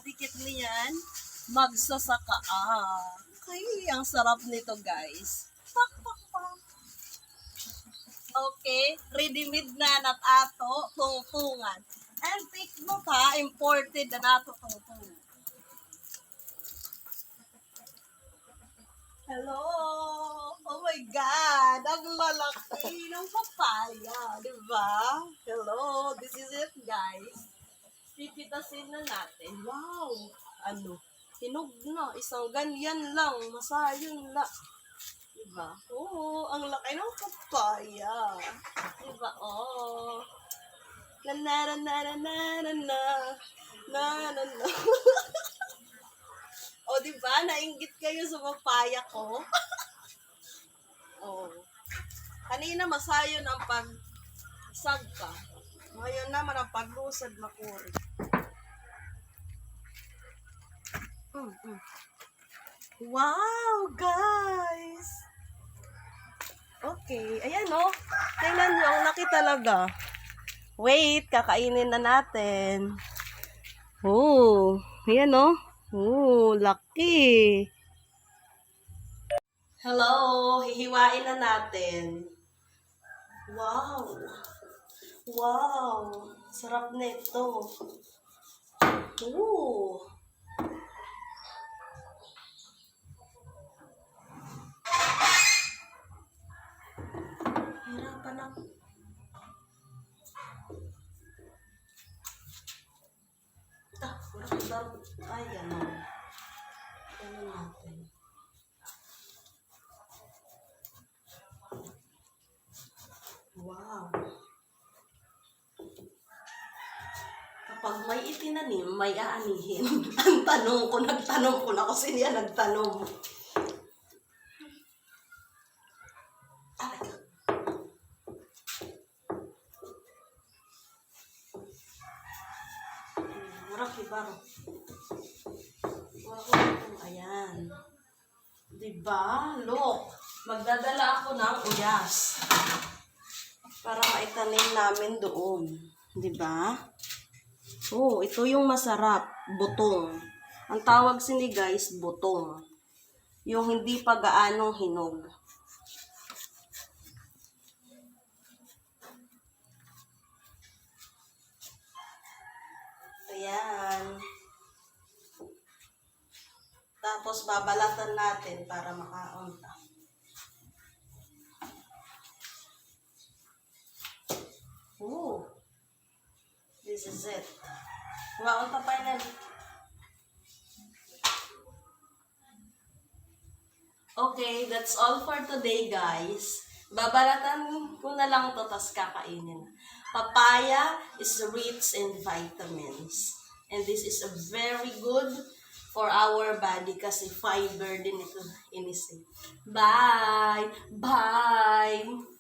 dikit niyan, magsasaka. Kaya ang sarap nito, guys. Pak, pak, pak. Okay, ready-made na nat ato, tungtungan. And take note ha, imported na nato tungtungan. Hello! Oh my God! Ang lalaki ng papaya, di ba? Hello! This is it, guys. Pipitasin na natin. Wow! Ano? Hinog na. Isang ganyan lang. Masayon na. Diba? Oo, ang laki ng papaya. Diba? Oh. Na na na na na na na na na na. O, diba? Nainggit kayo sa papaya ko? Oh. Kanina masayon ang pagsagka. Ngayon naman ang paglusad makuri. Wow, guys! Okay, ayan o. Tingnan nyo, ang laki talaga. Wait, kakainin na natin. Oh, ayan o. Oh, laki. Hello, hihiwain na natin. Wow. Wow, sarap nito. Oh. Hirapan ako. Ay, gano'n. Gano'n natin. Wow. Kapag may itinanim, may aanihin. Ang tanong ko, nagtanong ko na kasi niya nagtanong. Murang ibang. Ayan. Diba? Look. Magdadala ako ng uyas. Para maitanim namin doon. Diba? Oh, ito yung masarap. Butong. Ang tawag sini guys, butong. Yung hindi pa gaanong hinog. Ayan. Tapos babalatan natin para makaunta. Oh. This is it. Maunta pa na. Okay, that's all for today, guys. Babalatan ko na lang to, tas kakainin. Papaya is rich in vitamins. And this is a very good for our body kasi fiber din ito inisip. Bye! Bye!